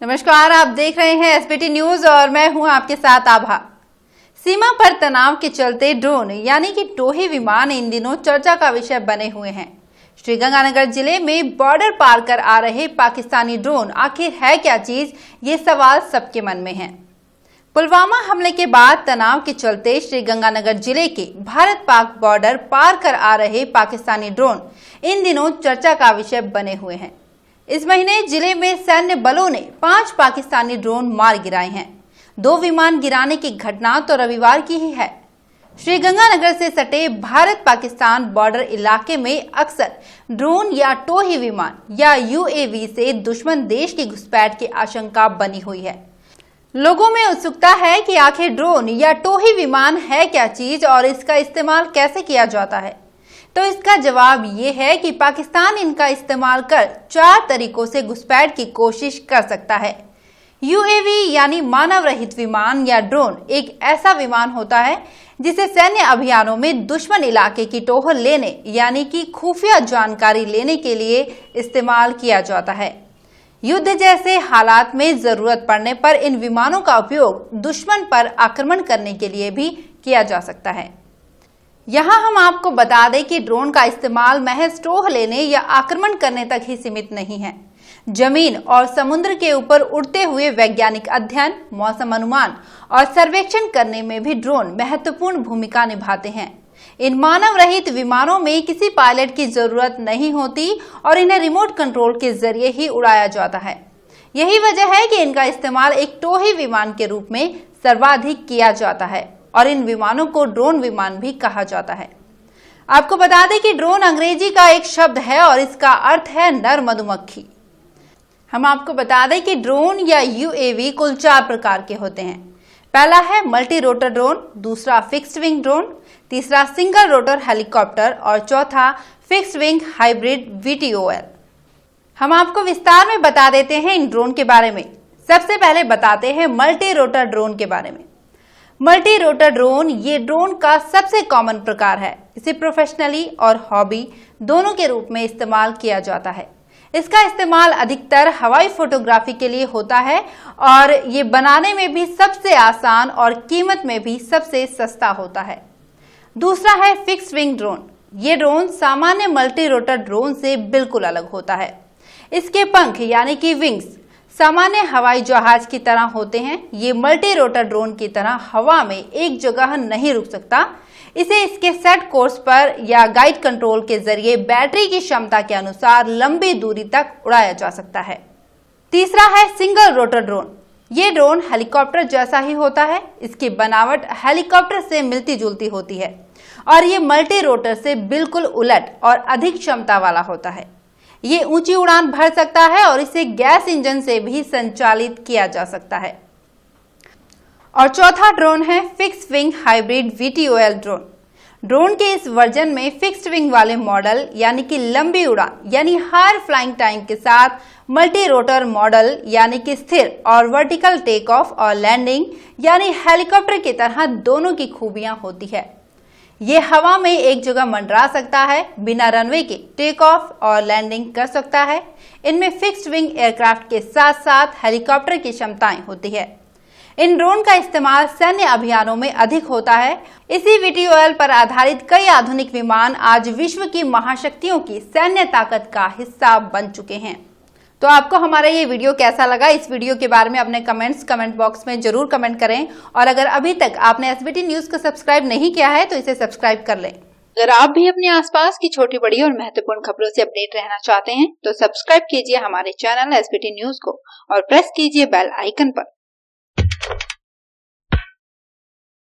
नमस्कार, आप देख रहे हैं एसबीटी न्यूज और मैं हूं आपके साथ आभा। सीमा पर तनाव के चलते ड्रोन यानी कि टोही विमान इन दिनों चर्चा का विषय बने हुए हैं। श्रीगंगानगर जिले में बॉर्डर पार कर आ रहे पाकिस्तानी ड्रोन आखिर है क्या चीज, ये सवाल सबके मन में है। पुलवामा हमले के बाद तनाव के चलते श्रीगंगानगर जिले के भारत पाक बॉर्डर पार कर आ रहे पाकिस्तानी ड्रोन इन दिनों चर्चा का विषय बने हुए हैं। इस महीने जिले में सैन्य बलों ने 5 पाकिस्तानी ड्रोन मार गिराए हैं। 2 विमान गिराने की घटना तो रविवार की ही है। श्रीगंगानगर से सटे भारत पाकिस्तान बॉर्डर इलाके में अक्सर ड्रोन या टोही विमान या यूएवी से दुश्मन देश की घुसपैठ की आशंका बनी हुई है। लोगों में उत्सुकता है कि आखिर ड्रोन या टोही विमान है क्या चीज और इसका इस्तेमाल कैसे किया जाता है। तो इसका जवाब ये है कि पाकिस्तान इनका इस्तेमाल कर 4 तरीकों से घुसपैठ की कोशिश कर सकता है। यूएवी यानी मानव रहित विमान या ड्रोन एक ऐसा विमान होता है जिसे सैन्य अभियानों में दुश्मन इलाके की टोह लेने यानी कि खुफिया जानकारी लेने के लिए इस्तेमाल किया जाता है। युद्ध जैसे हालात में जरूरत पड़ने पर इन विमानों का उपयोग दुश्मन पर आक्रमण करने के लिए भी किया जा सकता है। यहाँ हम आपको बता दें कि ड्रोन का इस्तेमाल महज टोह लेने या आक्रमण करने तक ही सीमित नहीं है। जमीन और समुद्र के ऊपर उड़ते हुए वैज्ञानिक अध्ययन, मौसम अनुमान और सर्वेक्षण करने में भी ड्रोन महत्वपूर्ण भूमिका निभाते हैं। इन मानव रहित विमानों में किसी पायलट की जरूरत नहीं होती और इन्हें रिमोट कंट्रोल के जरिए ही उड़ाया जाता है। यही वजह है कि इनका इस्तेमाल एक टोही विमान के रूप में सर्वाधिक किया जाता है और इन विमानों को ड्रोन विमान भी कहा जाता है। आपको बता दें कि ड्रोन अंग्रेजी का एक शब्द है और इसका अर्थ है नर मधुमक्खी। हम आपको बता दें कि ड्रोन या यूएवी कुल 4 प्रकार के होते हैं। पहला है मल्टी रोटर ड्रोन, दूसरा फिक्स्ड विंग ड्रोन, तीसरा सिंगल रोटर हेलीकॉप्टर और चौथा फिक्स्ड विंग हाइब्रिड वीटीओएल। हम आपको विस्तार में बता देते हैं इन ड्रोन के बारे में। सबसे पहले बताते हैं मल्टी रोटर ड्रोन के बारे में। मल्टी रोटर ड्रोन ये ड्रोन का सबसे कॉमन प्रकार है। इसे प्रोफेशनली और हॉबी दोनों के रूप में इस्तेमाल किया जाता है। इसका इस्तेमाल अधिकतर हवाई फोटोग्राफी के लिए होता है और ये बनाने में भी सबसे आसान और कीमत में भी सबसे सस्ता होता है। दूसरा है फिक्स्ड विंग ड्रोन। ये ड्रोन सामान्य मल्टी रोटर ड्रोन से बिल्कुल अलग होता है। इसके पंख यानी कि विंग्स सामान्य हवाई जहाज की तरह होते हैं। ये मल्टी रोटर ड्रोन की तरह हवा में एक जगह नहीं रुक सकता। इसे इसके सेट कोर्स पर या गाइड कंट्रोल के जरिए बैटरी की क्षमता के अनुसार लंबी दूरी तक उड़ाया जा सकता है। तीसरा है सिंगल रोटर ड्रोन। ये ड्रोन हेलीकॉप्टर जैसा ही होता है। इसकी बनावट हेलीकॉप्टर से मिलती जुलती होती है और ये मल्टी रोटर से बिल्कुल उलट और अधिक क्षमता वाला होता है। ये ऊंची उड़ान भर सकता है और इसे गैस इंजन से भी संचालित किया जा सकता है। और चौथा ड्रोन है fixed wing hybrid VTOL drone. Drone के इस वर्जन में फिक्स्ड विंग वाले मॉडल यानी कि लंबी उड़ान यानी हायर फ्लाइंग टाइम के साथ मल्टी रोटर मॉडल यानी कि स्थिर और वर्टिकल टेक ऑफ और लैंडिंग यानी हेलीकॉप्टर की तरह दोनों की खूबियां होती है। ये हवा में एक जगह मंडरा सकता है, बिना रनवे के टेक ऑफ और लैंडिंग कर सकता है। इनमें फिक्स्ड विंग एयरक्राफ्ट के साथ साथ हेलीकॉप्टर की क्षमताएं होती है। इन ड्रोन का इस्तेमाल सैन्य अभियानों में अधिक होता है। इसी वीटीओएल पर आधारित कई आधुनिक विमान आज विश्व की महाशक्तियों की सैन्य ताकत का हिस्सा बन चुके हैं। तो आपको हमारा ये वीडियो कैसा लगा? इस वीडियो के बारे में अपने कमेंट बॉक्स में जरूर कमेंट करें और अगर अभी तक आपने एसबीटी न्यूज को सब्सक्राइब नहीं किया है तो इसे सब्सक्राइब कर लें। अगर आप भी अपने आसपास की छोटी बड़ी और महत्वपूर्ण खबरों से अपडेट रहना चाहते हैं तो सब्सक्राइब कीजिए हमारे चैनल एसबीटी न्यूज को और प्रेस कीजिए बेल आइकन पर।